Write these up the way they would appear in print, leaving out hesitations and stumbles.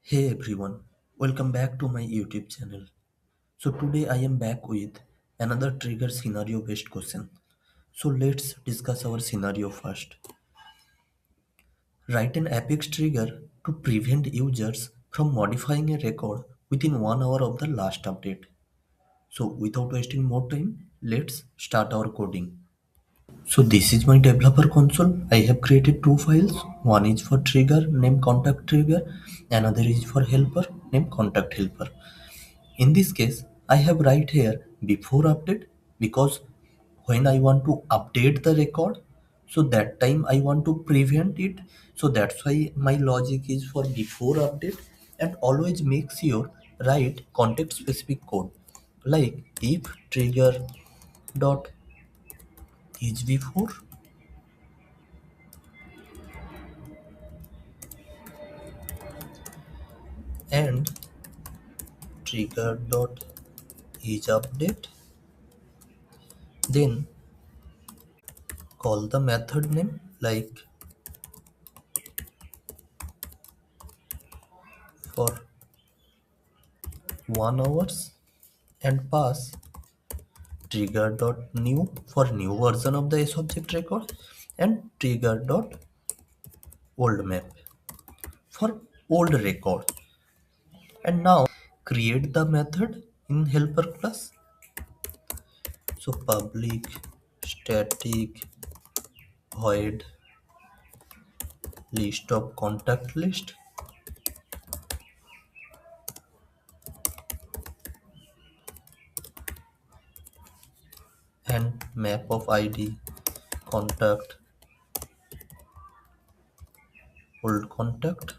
Hey everyone, welcome back to my YouTube channel. So today I am back with another trigger scenario based question. So let's discuss our scenario first. Write an Apex trigger to prevent users from modifying a record within 1 hour of the last update. So without wasting more time, let's start our coding. So this is my developer console. I have created two files. One is for trigger named contact trigger, another is for helper named contact helper. In this case, I have right here before update because when I want to update the record, so that time I want to prevent it. So that's why my logic is for before update, and always make sure write context specific code like if trigger dot is before and trigger dot is update, then call the method name like for 1 hours and pass trigger.new for new version of the subject record and trigger.oldMap for old record. And now create the method in helper class. So public static void list of contact list and map of id contact old contact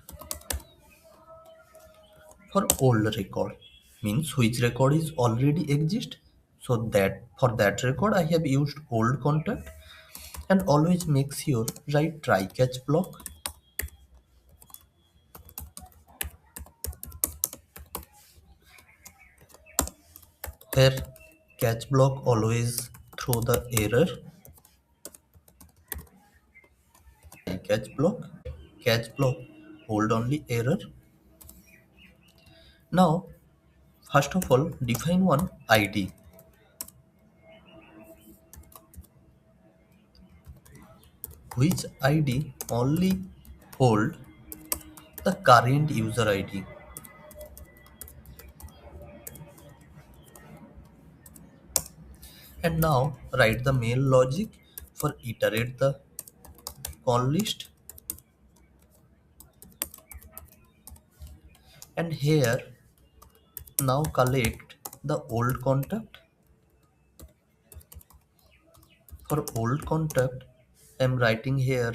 for old record means which record is already exist, so that for that record I have used old contact. And always make sure write try catch block where catch block always throw the error. Catch block hold only error. Now first of all define one id which id only hold the current user id. And now write the main logic for iterate the call list. And here now collect the old contact. For old contact I'm writing here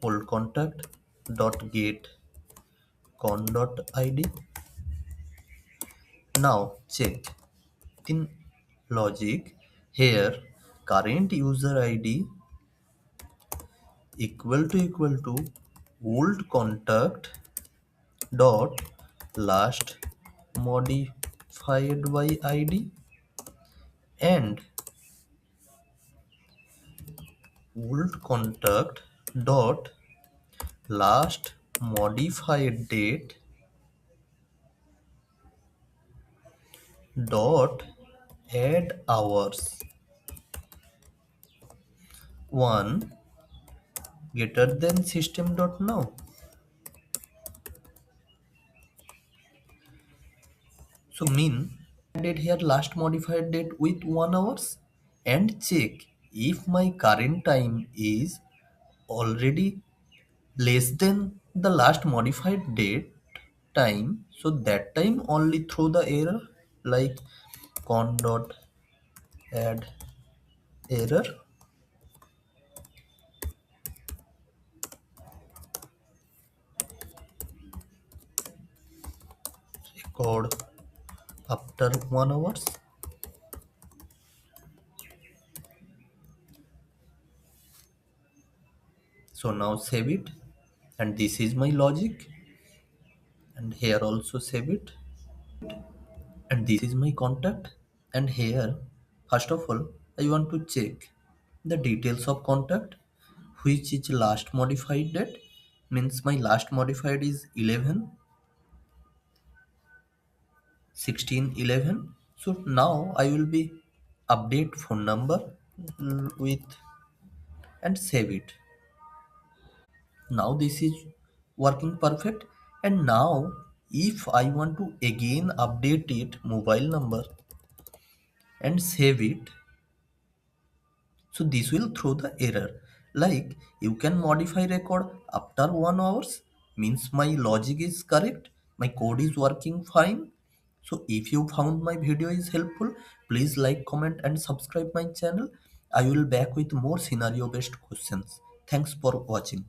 old contact dot get con dot id. Now check in logic here current user id equal to old contact dot last modified by id and old contact dot last modified date dot add hours 1 greater than system dot now. So mean date here last modified date with 1 hours and check if my current time is already less than the last modified date time, so that time only throw the error like con dot add error. Record after 1 hours. So now save it, and this is my logic, and here also save it, and this is my contact. And here first of all I want to check the details of contact which is last modified date means my last modified is 11, 16, 11. So now I will be update phone number with and save it. Now this is working perfect. And now if I want to again update it mobile number and save it, so this will throw the error like you can modify record after 1 hours, means my logic is correct, my code is working fine. So if you found my video is helpful, please like, comment and subscribe my channel. I will back with more scenario based questions. Thanks for watching.